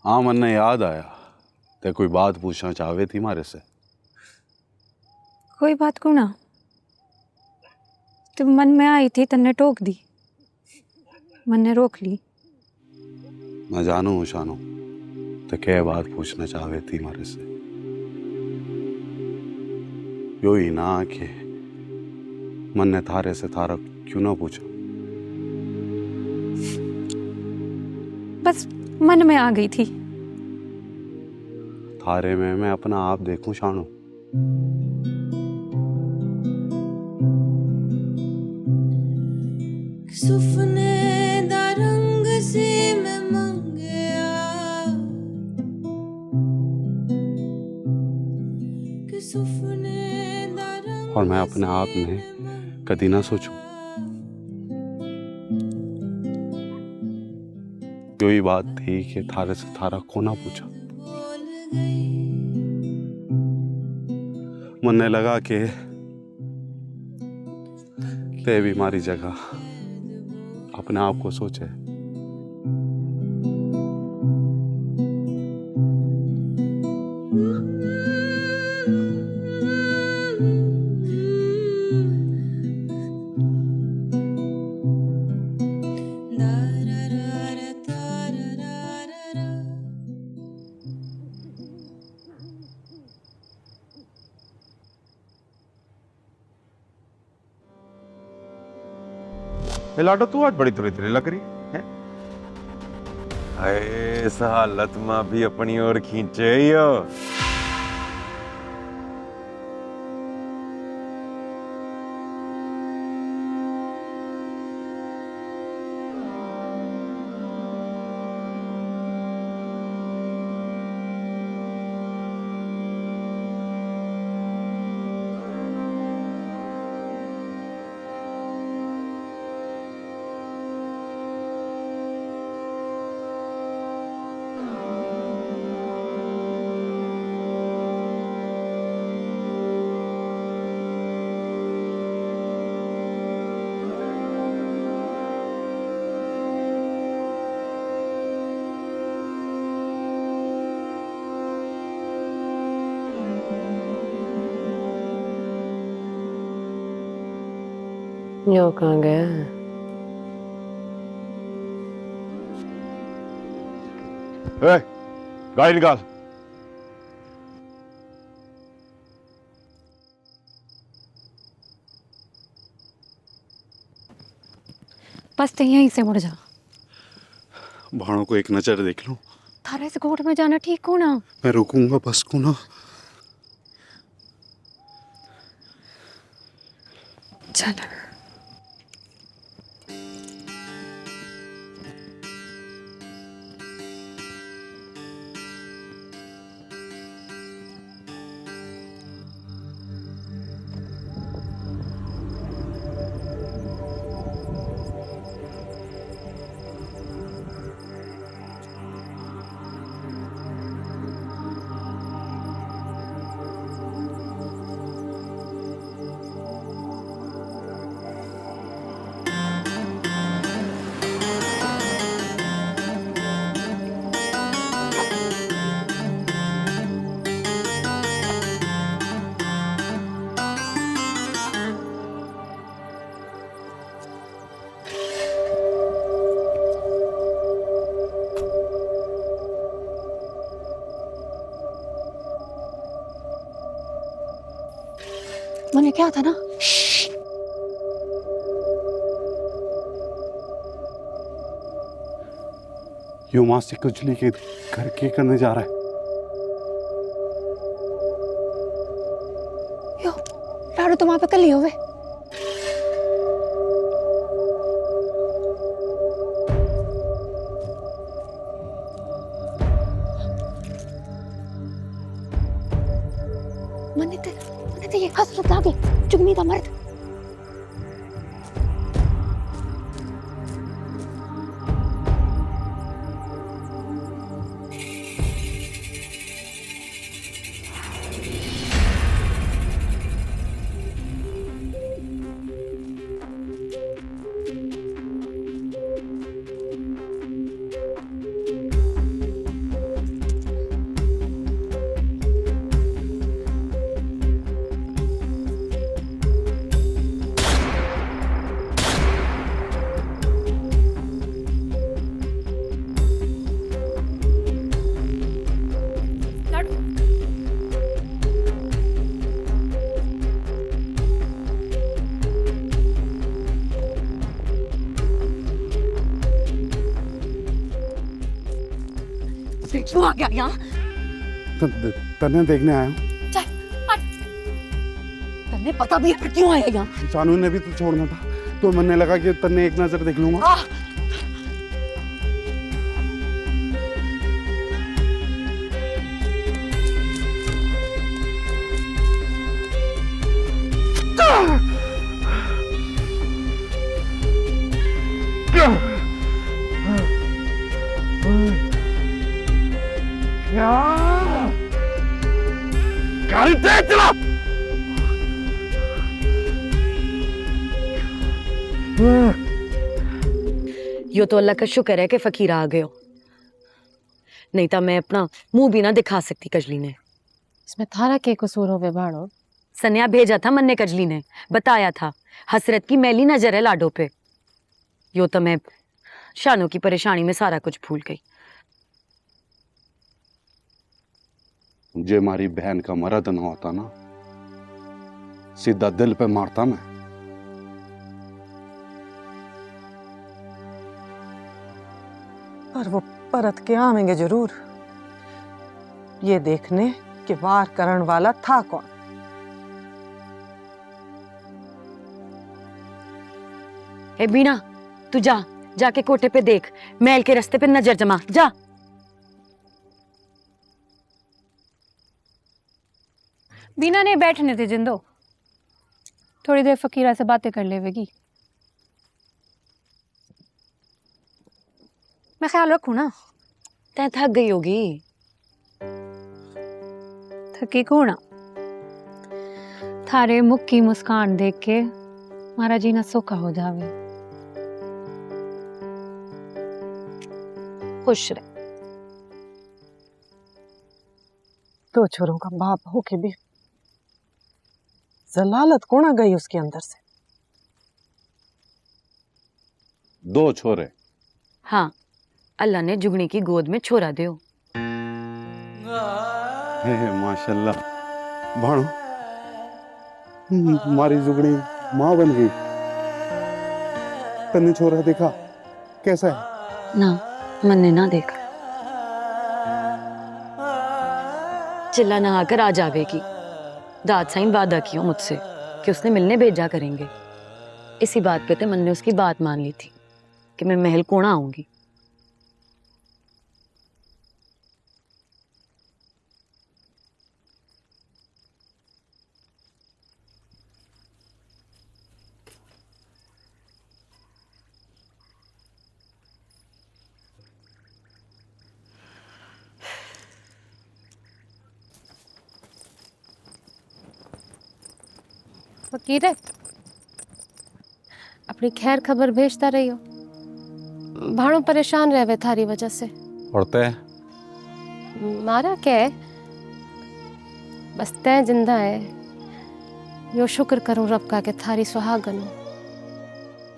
हाँ, मन याद आया ते कोई बात पूछना चाहवे थी मारे से। कोई बात को ना, तो मन में आई थी तन्ने टोक दी, मन ने रोक ली। मैं जानू हूँ शानू, तो क्या बात पूछना चाहवे थी मारे से। यो ही ना कि मन ने थारे से थारा क्यों ना पूछा। बस मन में आ गई थी। थारे में मैं अपना आप देखूं शानू। सुपने दा रंग से मैं मंगया कि सुपने दा रंग और मैं अपने आप में कभी ना सोचूं। यो ही बात थी कि थारे से थारा को ना पूछा। बोल गई मन ने लगा कि ते भी हमारी जगह अपने आप को सोचे। ये लाडो तू आज बड़ी तुरी तुरी लग रही है। हाय इस हालत में भी अपनी ओर खींचे यो। यो कहाँ गया? गाड़ी निकाल। बस तो यहीं से मुड़ जा। भाणों को एक नजर देख लूं। थारे से कोर्ट में जाना ठीक हो ना? मैं रुकूंगा बस को ना। चल। मैंने क्या था ना, यो मां से कुचली के घर के करने जा रहा है। यो लाडो तुम वहां पे कल ही होवे। मैंने तो ये हसरत लागे चुगनी का मर्द। क्यों आ गया यहाँ? तन्ने देखने आया हूँ। तन्ने पता भी है क्यों आया यहाँ? शानू ने भी तो छोड़ना था, तो मैंने लगा कि तन्ने एक नजर देख लूंगा। गाड़ी तेज चला। यो तो अल्लाह का शुक्र है कि फकीरा आ गए हो, नहीं तो मैं अपना मुंह भी ना दिखा सकती कजली ने। इसमें थारा के कसूर हो भाड़ो? सन्या भेजा था मन्ने कजली ने, बताया था हसरत की मैली नजर है लाडो पे। यो तो मैं शानू की परेशानी में सारा कुछ भूल गई। जे हमारी बहन का मर्द ना होता ना, सीधा दिल पे मारता मैं। पर वो परत के आवेंगे जरूर, ये देखने कि वार करण वाला था कौन। ए बीना, तू जाके कोठे पे देख, महल के रास्ते पे नजर जमा जा। बीना ने बैठने थे जिंदो, थोड़ी देर फकीरा से बातें कर लेवेगी। मैं ख्याल रखूं ना? तै थक गई होगी। थकी को ना, थारे मुख की मुस्कान देख के हमारा जीना सूखा हो जावे। खुश रहे। दो छोरों का बाप होके भी जलालत कौन आ गई उसके अंदर से। दो छोरे? हाँ, अल्लाह ने जुगनी की गोद में छोरा दियो। हे माशाल्लाह, भाणो हमारी जुगनी माँ बन गई। तन्ने छोरा देखा कैसा है? ना, मैंने ना देखा। चिल्ला नहा कर आ जावेगी। दाद साइन वादा किया मुझसे कि उसने मिलने भेजा करेंगे। इसी बात पे तो मन ने उसकी बात मान ली थी कि मैं महल कोना आऊंगी। फकीर है, अपनी खैर खबर भेजता रहियो। भाड़ो परेशान रहे थारी वजह से। और तय? मारा क्या है, बस तय जिंदा है। यो शुक्र करूं रब का के थारी सुहागन हो।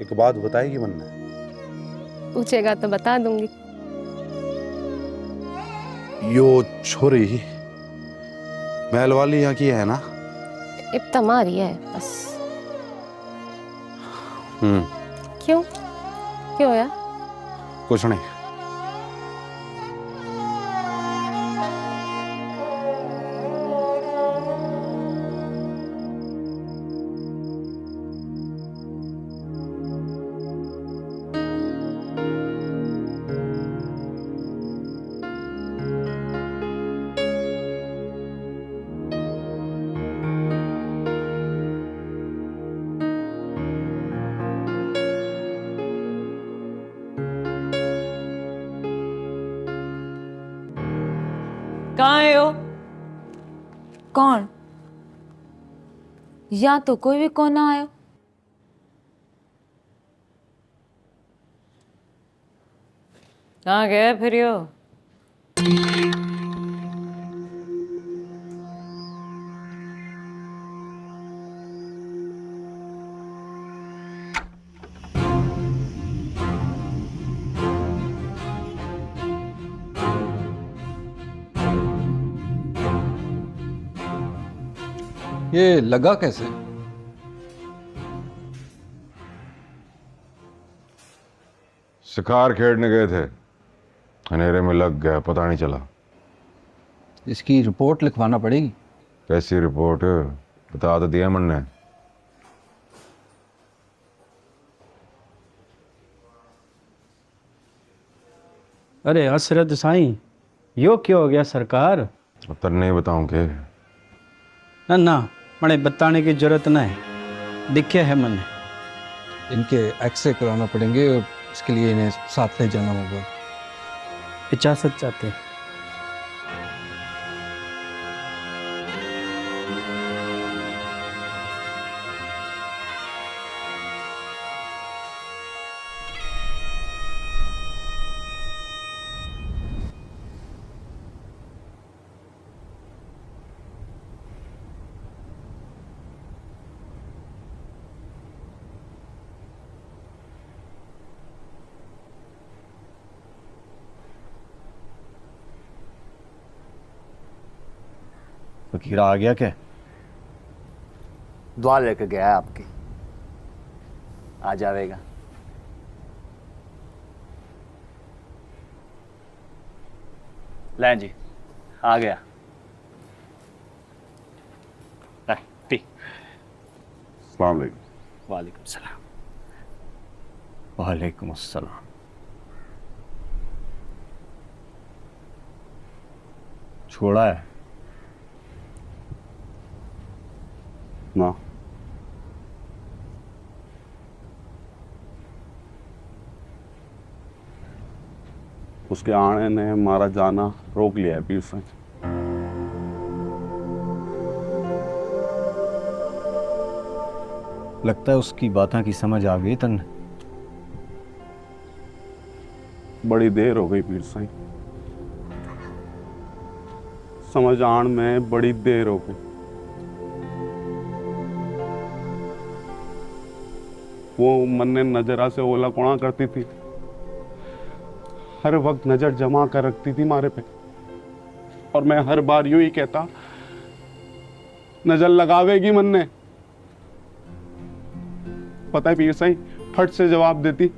एक बात बताएगी मन्ने? पूछेगा तो बता दूंगी। यो छोरी महल वाली यहाँ की है ना? इब्ता मारी है बस। क्यों क्यों होया? कुछ नहीं। कहाँ है हो? कौन? या तो कोई भी कौन ना आयो। कहाँ गए फिर यो? ये लगा कैसे? शिकार खेलने गए थे, अंधेरे में लग गया, पता नहीं चला। इसकी रिपोर्ट लिखवाना पड़ेगी। कैसी रिपोर्ट? बता तो दिया मन ने। अरे हसरत साईं, यो क्यों हो गया सरकार? अब तर नहीं बताऊं के? ना ना, मने बताने की जरूरत ना है, दिखे है मैंने। इनके एक्सरे कराना पड़ेंगे और इसके लिए इन्हें साथ ले जाना होगा। इजाजत चाहते हैं। फकीरा आ गया क्या? दुआ लेके गया है आपकी, आ जाएगा। लें जी, आ गया। ले, पी। अस्सलाम वालेकुम। वालेकुम सलाम। वालेकुम अस्सलाम। छोड़ा है ना, उसके आने ने हमारा जाना रोक लिया है पीर साईं। लगता है उसकी बातें की समझ आ गई तन। बड़ी देर हो गई पीर साईं, समझ आण में बड़ी देर हो गई। वो मन ने नजरा से ओला कोणा करती थी, हर वक्त नजर जमा कर रखती थी मारे पे, और मैं हर बार यूं ही कहता नजर लगावेगी मन ने। पता है पीर साईं, फट से जवाब देती,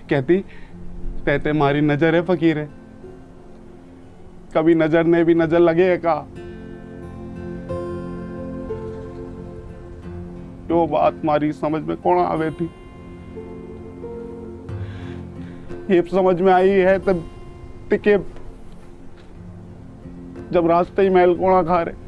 कहती कहते मारी नजर है फकीर है, कभी नजर ने भी नजर लगे का। जो बात मारी समझ में कौन आवे थी, ये समझ में आई है तब टिके जब रास्ते ही महल कोणा खा रहे।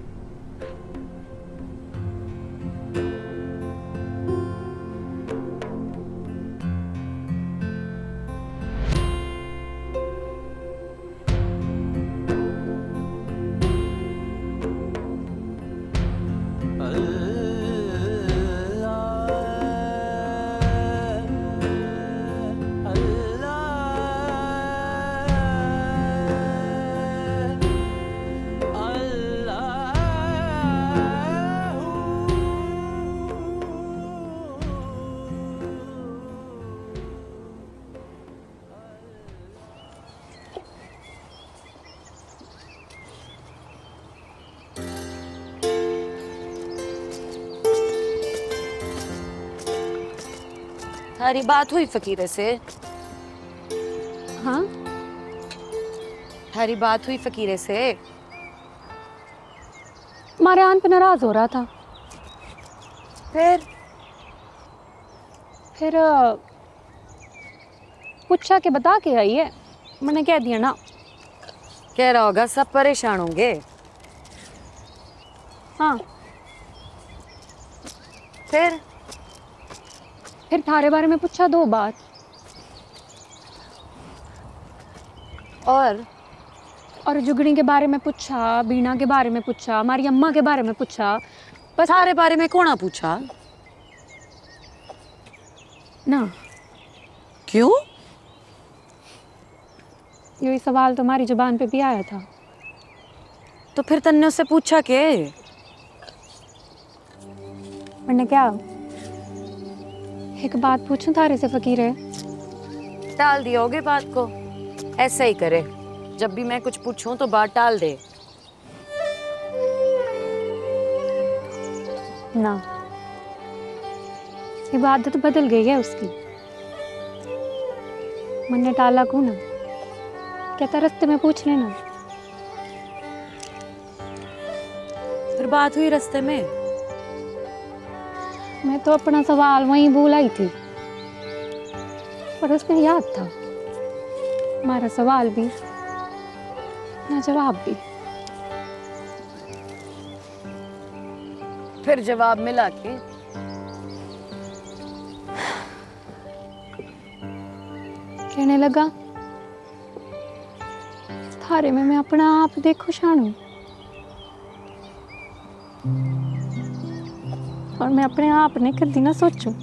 थारी बात हुई फकीरे से? हाँ, थारी बात हुई फकीरे से? हमारे आन पे नाराज हो रहा था। फिर पूछा के बता के आई है, मैंने कह दिया ना। कह रहा होगा सब परेशान होंगे। हाँ, फिर थारे बारे में पूछा 2 बार, और जुगनी के बारे में पूछा, बीना के बारे में पूछा, हमारी अम्मा के बारे में पूछा। बस थारे बारे में कौन पूछा ना? क्यों? यही सवाल तो हमारी जुबान पे भी आया था। तो फिर तन्ने उससे पूछा के? मैंने क्या, एक बात पूछूं थारे से फकीरे? टाल दियोगे बात को? ऐसा ही करे, जब भी मैं कुछ पूछूं तो बात टाल दे। ना, ये बात तो बदल गई है उसकी। मैंने टाला को ना, कहता रास्ते में पूछ लेना। फिर बात हुई रास्ते में? मैं तो अपना सवाल वहीं भूल आई थी, पर उसमें याद था हमारा सवाल भी ना जवाब भी। फिर जवाब मिला के? कहने लगा थारे में मैं अपना आप देखो शानू, और मैं अपने आप ने कदी ना सोचूं।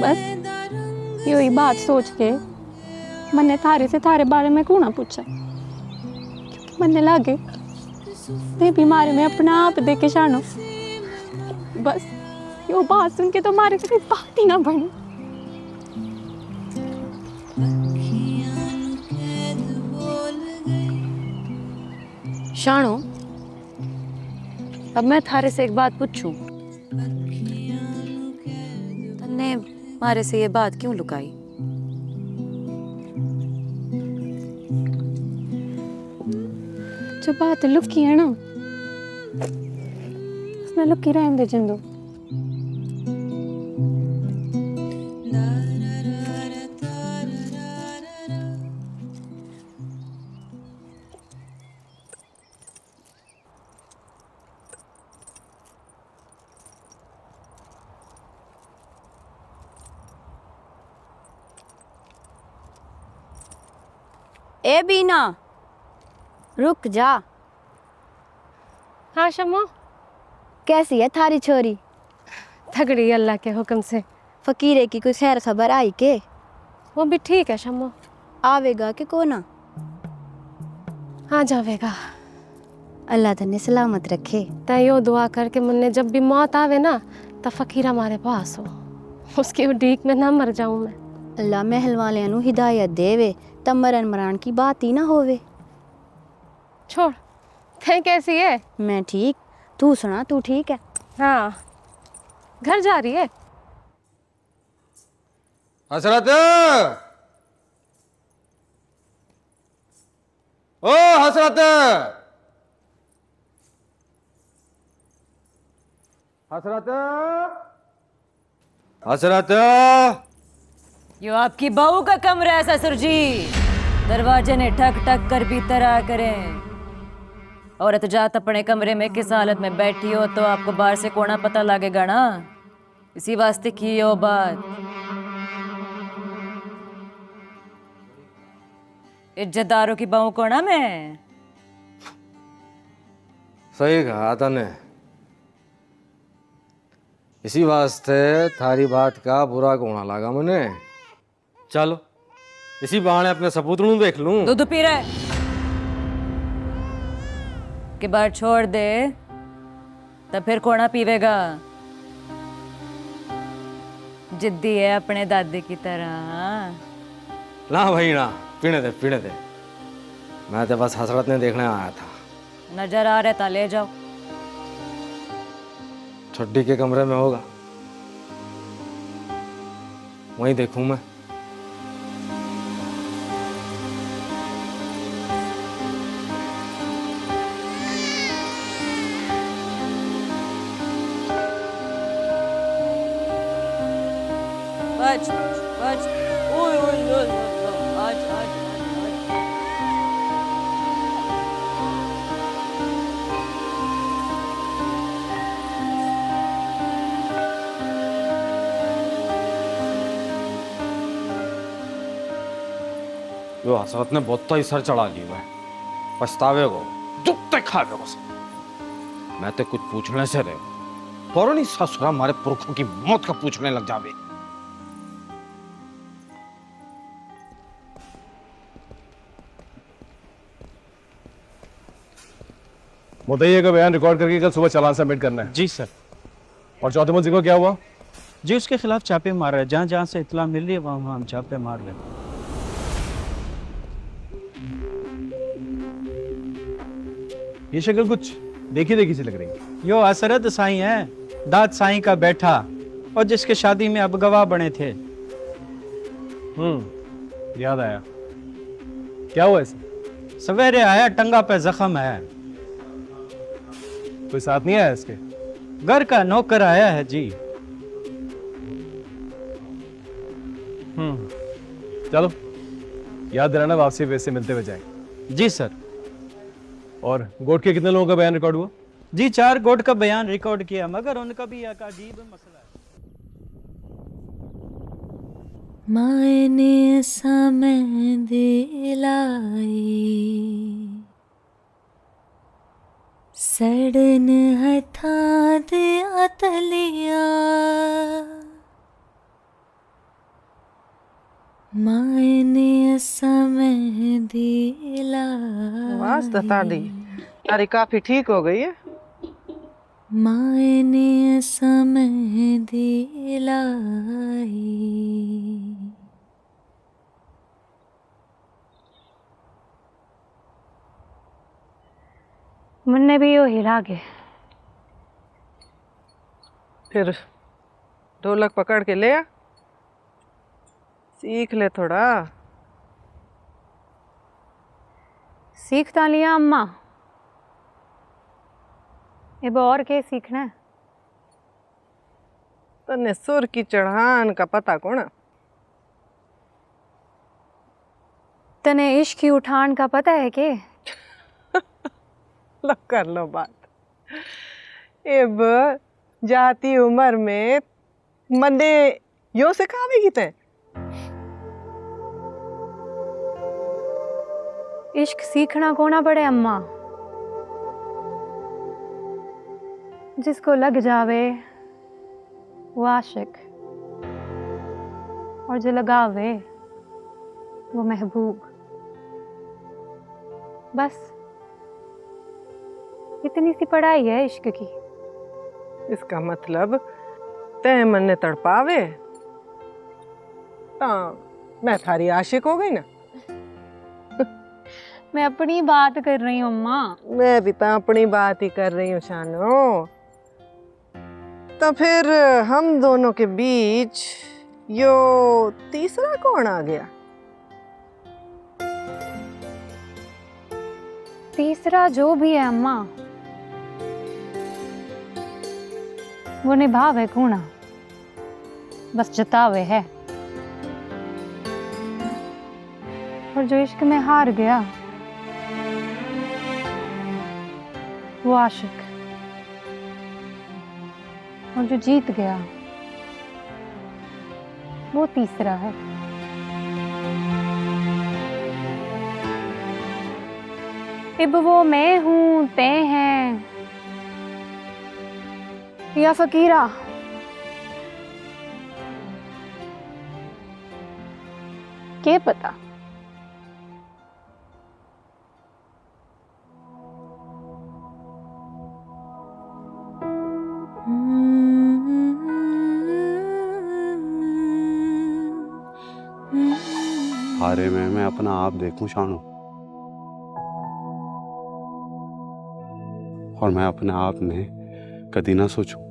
बस यही बात सोच के मैंने थारे से थारे बारे में क्यों ना पूछा, क्योंकि मैंने लागे ते बीमारी में अपना आप देखे शानो। बस यो बात सुन के तो मारे से बात ही ना बनी। शाणो, अब मैं थारे से एक बात पूछूं। तन्ने मारे से ये बात क्यों लुकाई? जो बात लुकी है ना, उसमें लुकी रहने दे जिंदो। ए बीना, रुक जा। हाँ शम्मो, कैसी है थारी छोरी? तगड़ी अल्लाह के हुक्म से। फकीरे की कोई खैर खबर आई के? वो भी ठीक है शम्मो। आवेगा के को ना? हाँ जावेगा। अल्लाह तन्ने सलामत रखे। तैयो दुआ करके मुन्ने जब भी मौत आवे ना, तब फकीरा हमारे पास हो, उसकी उडीक में ना मर जाऊं मैं। अल्लाह महल वाले नु हिदायत देवे, तब मरण मरण की बात ही ना होवे। छोड़, थे कैसी है? मैं ठीक, तू सुना, तू ठीक है? हाँ, घर जा रही है। हसरत, ओ हसरत, हसरत, हसरत। यो आपकी बहू का कमरा है ससुर जी। दरवाजे ने ठक ठक कर भीतर आ करें। औरत जात अपने कमरे में किस हालत में बैठी हो तो आपको बाहर से कोना पता लगेगा ना, इसी वास्ते की हो बात। इज्जतदारों की बहू को ना मैं। सही कहा तने, इसी वास्ते थारी बात का बुरा कोना लगा मुझे। चलो इसी बहाने अपने सपूतनू देख लूं। दूध पी रहा है के बाद छोड़ दे, तब फिर कोना पीवेगा। जिद्दी है अपने दादी की तरह। ना भाई ना, पीने दे पीने दे। मैं तो बस हसरत ने देखने आया था। नजर आ रहा था, ले जाओ। छुट्टी के कमरे में होगा, वहीं देखूं मैं। बच बच, ओए ओए ओए, आज आज यो हसरत ने बहुत ही सर चढ़ा लिया है। पछतावे को चुप तक खावे को। मैं तो कुछ पूछने से रहे फौरन ही ससुरा हमारे पुरखों की मौत का पूछने लग जावे। मुद्दई का बयान रिकॉर्ड करके कल सुबह चालान सबमिट करना है। जी सर। और चौथे मुल्जिम को क्या हुआ? जी उसके खिलाफ छापे मार रहे हैं, जहाँ जहाँ से इत्तला मिल रही है वहाँ हम छापे मार रहे हैं। ये शक्ल कुछ देखी देखी सी लग रही है। यो असरद साईं है, दाद साईं का बैठा, और जिसके शादी में अब गवाह बने थे। याद आया, क्या हुआ इसे? सवेरे आया, टंगा पे जख्म है। कोई साथ नहीं आया इसके? घर का नौकर आया है जी। चलो याद दिलाना, वापसी वैसे मिलते हुए जाएंगे। जी सर। और गोट के कितने लोगों का बयान रिकॉर्ड हुआ? जी 4 गोट का बयान रिकॉर्ड किया, मगर उनका भी एक अजीब मसला है। मायने समय दिलाई सड़न हथा दे अतलिया मायने समय दिलाई बस बता दी, तारी काफी ठीक हो गई है। मायने समय दिलाई मुन्ने भी वही लागे। फिर ढोलक पकड़ के ले आ, सीख ले थोड़ा। सीखता लिया अम्मा, अब और क्या सीखना है? तन्ने सुर की चढ़ान का पता कौन? तने इश्क की उठान का पता है के? लो कर लो बात। अब जाती उम्र में मन्ने यो सिखावेगी ते? इश्क सीखना कोना पड़े अम्मा, जिसको लग जावे वो आशिक, और जो लगावे वो महबूब। बस इतनी सी पढ़ाई है इश्क की। इसका मतलब तै मन्ने तड़पावे ता मैं थारी आशिक हो गई ना। मैं अपनी बात कर रही हूँ अम्मा। मैं भी तो अपनी बात ही कर रही हूँ शानो। तो फिर हम दोनों के बीच यो तीसरा कौन आ गया? तीसरा जो भी है अम्मा, वो निभावे कूना, बस जतावे है। और जो इश्क में हार गया वो आशिक, और जो जीत गया वो तीसरा है। अब वो मैं हूं, ते हैं, या फकीरा? क्या पता। हारे में मैं अपना आप देखूं शानू, और मैं अपने आप में कभी ना सोचूं।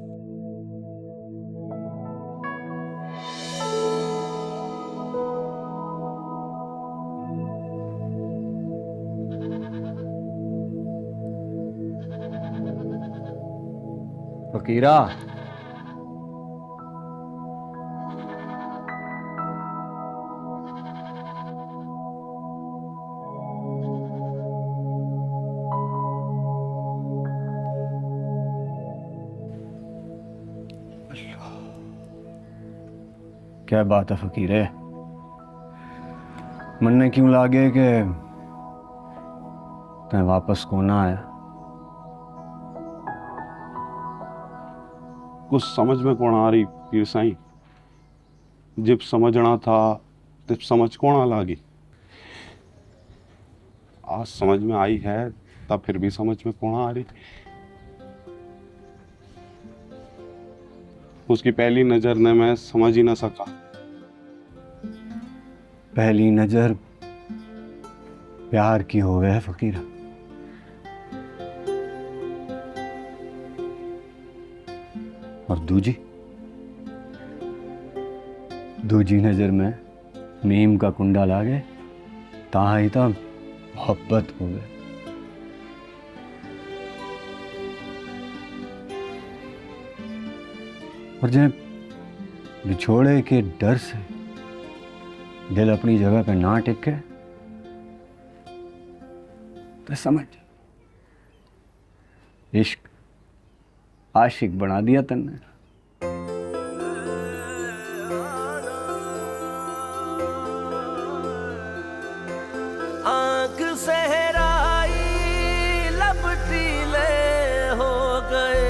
फकीरा, क्या बात है फकीरे? मन्ने क्यों लागे कि तै वापस को ना आया? कुछ समझ में कौन आ रही पीर साईं। जब समझना था तब समझ कौन आ लागी। आज समझ में आई है तब फिर भी समझ में कौन आ रही। उसकी पहली नजर ने मैं समझ ही ना सका। पहली नजर प्यार की होवे है फकीरा। और दूजी नजर में नीम का कुंडा लागे ता ही तो मोहब्बत हो गए। और जब बिछोड़े के डर से दिल अपनी जगह पे ना टिके तो समझ इश्क आशिक बना दिया तन्ने। आंख सहराई लब टीले हो गए,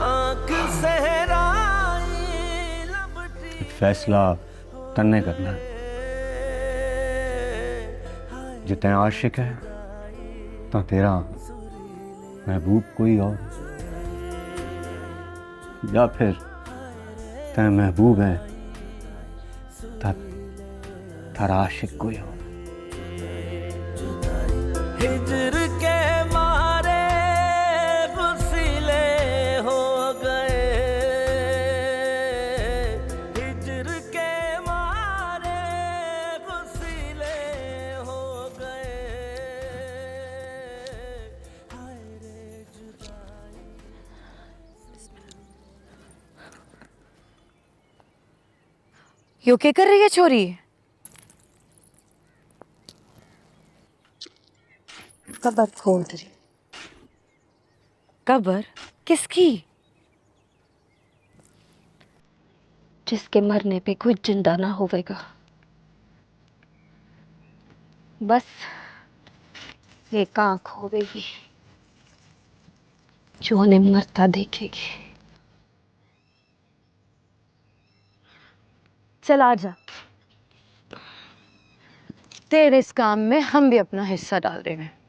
आंख सहराई लब टीले। फैसला तन्ने करना है। जितने आशिक है तो तेरा महबूब कोई और, या फिर तेरे महबूब है तब तेरा आशिक कोई और। हिजर के मारे गुस्सिले हो गए, हिजर के मारे गुस्सिले हो गए। यो क्या कर रही है छोरी? कबर खोल रही। कबर किसकी? जिसके मरने पे कोई जिंदा ना होवेगा, बस एक आंख होवेगी जो उन्हें मरता देखेगी। चल आ जा, तेरे इस काम में हम भी अपना हिस्सा डाल रहे हैं।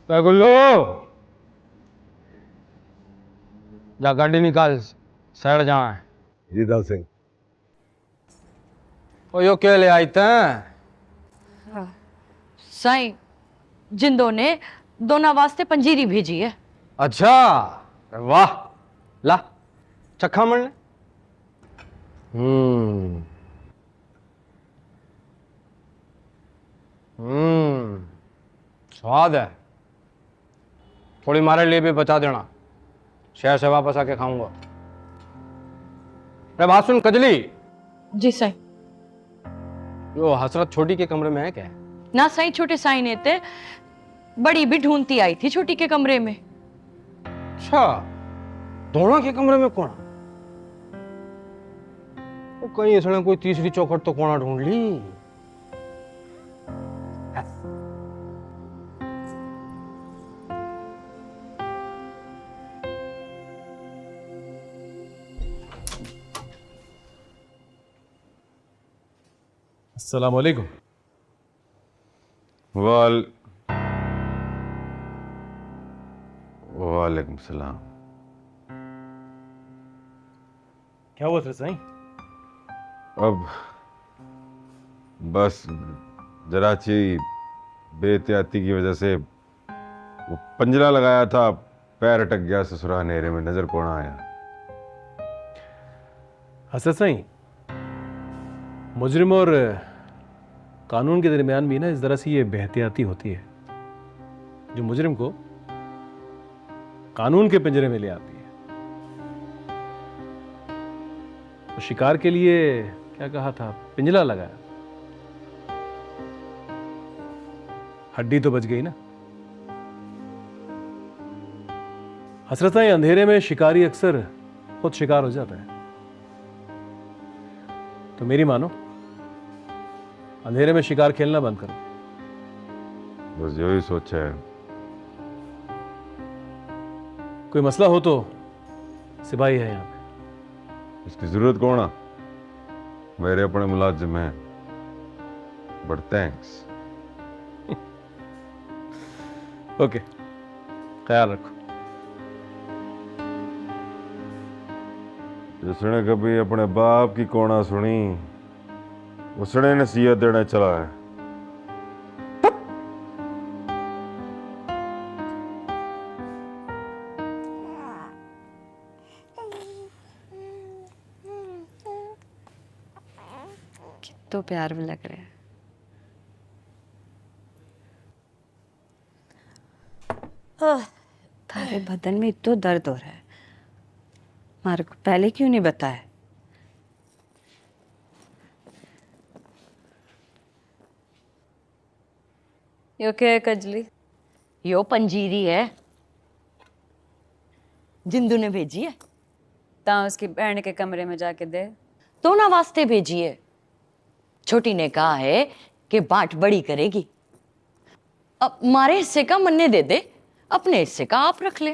गुल्लू जा गाड़ी निकाल, सड़ जहाँ है। जी दाल सिंह। ओ यो क्या ले आई थे? साईं, जिंदों ने दोना वास्ते पंजीरी भेजी है। अच्छा, वाह, ला चखा मन। स्वाद है। थोड़ी मारे लिए भी बचा देना, शहर से वापस आके खाऊंगा। अरे बात सुन कजली। जी साईं। यो हसरत छोटी के कमरे में है क्या? ना साईं, छोटे साईं ने ते बड़ी भी ढूंढती आई थी छोटी के कमरे में। अच्छा, दोनों के कमरे में कौन? वो कहीं इसने कोई तीसरी चौखट तो कोना ढूंढ ली। अस्सलाम वालेकुम। वालेकुम सलाम। क्या हुआ साईं? अब बस जरा सी बेहतियाती की वजह से वो पंजरा लगाया था, पैर अटक गया, ससुरा अंधेरे में नजर कौन आया। हसरत साईं, मुजरिम और कानून के दरमियान भी ना इस तरह से ये बेहतियाती होती है जो मुजरिम को कानून के पिंजरे में ले आती है। तो शिकार के लिए क्या कहा था, पिंजरा लगाया, हड्डी तो बच गई ना। हसरत साईं, अंधेरे में शिकारी अक्सर खुद शिकार हो जाता है। तो मेरी मानो, अंधेरे में शिकार खेलना बंद करो। बस यही सोचा है। कोई मसला हो तो सिपाही है यहाँ पे। इसकी जरूरत कौन है? मेरे अपने मुलाजिम हैं। But thanks. ओके, ख्याल रखो। जिसने कभी अपने बाप की कोना सुनी उसने नसीहत देने चला है। तो प्यार भी लग रहा है। थारे बदन में इतना दर्द हो रहा है, मारे को पहले क्यों नहीं बताया? यो क्या है कजली? यो पंजीरी है, जिंदू ने भेजी है। ता उसकी बहन के कमरे में जाके दे। तो ना वास्ते भेजी है। छोटी ने कहा है कि बाट बड़ी करेगी। अब मारे हिस्से का मन्ने दे दे, अपने हिस्से का आप रख ले।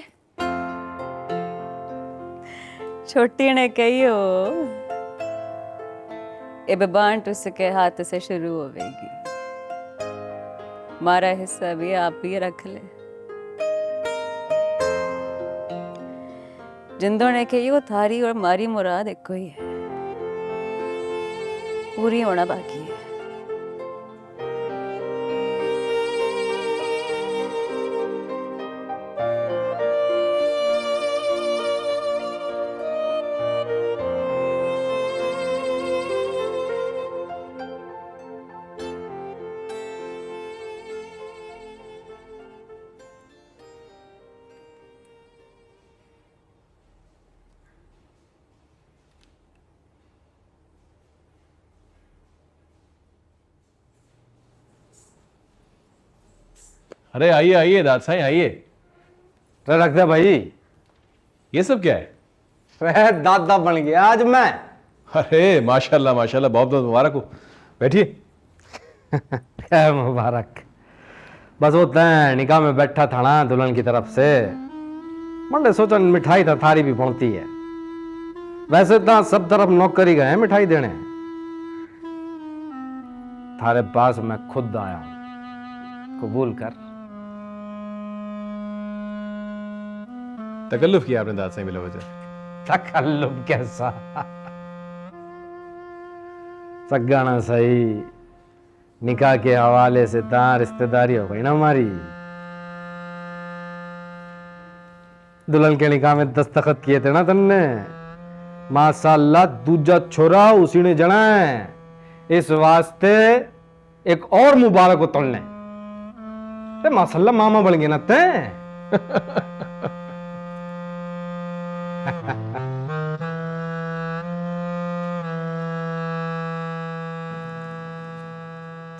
छोटी ने कही हो एबे बांट उसके हाथ से शुरू होवेगी, मारा हिस्सा भी आप ही रख ले। जिंदो ने कही हो थारी और मारी मुराद एक ही है, पूरी होना बाकी है। अरे आइए आइए दाद साईं आइए। रख दे भाई। ये सब क्या है? अरे दादा बन गया आज मैं। अरे माशाल्लाह माशाल्लाह, बहुत बहुत मुबारक हो। बैठिए। क्या मुबारक। बस वो तय निकाह में बैठा था ना दुल्हन की तरफ से, मैंने सोचा मिठाई तो थारी भी पहुंचती है। वैसे तो सब तरफ नौकरी गए मिठाई देने, थारे पास मैं खुद आया हूं, कबूल कर। तकल्लुफ किया आपने दाद साईं बिला वजह। तकल्लुफ कैसा? सगाना सही, निकाह के हवाले से तार रिश्तेदारी हो गई ना हमारी। दुल्हन के निकाह में दस्तखत किए थे ना तुमने, माशाल्लाह दूजा छोरा उसी ने जना है। इस वास्ते एक और मुबारक हो तुमने। माशाल्लाह मामा बन गए ना ते।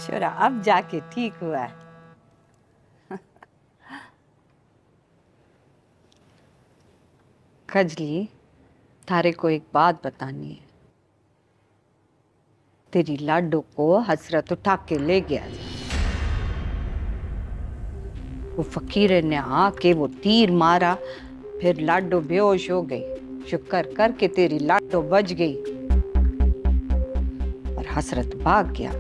छोरा अब जाके ठीक हुआ है। खजली, थारे को एक बात बतानी है। तेरी लाडो को हसरत उठा के ले गया, वो फकीर ने आके वो तीर मारा, फिर लाडो बेहोश हो गई। शुक्र कर के तेरी लाडो बच गई और हसरत भाग गया।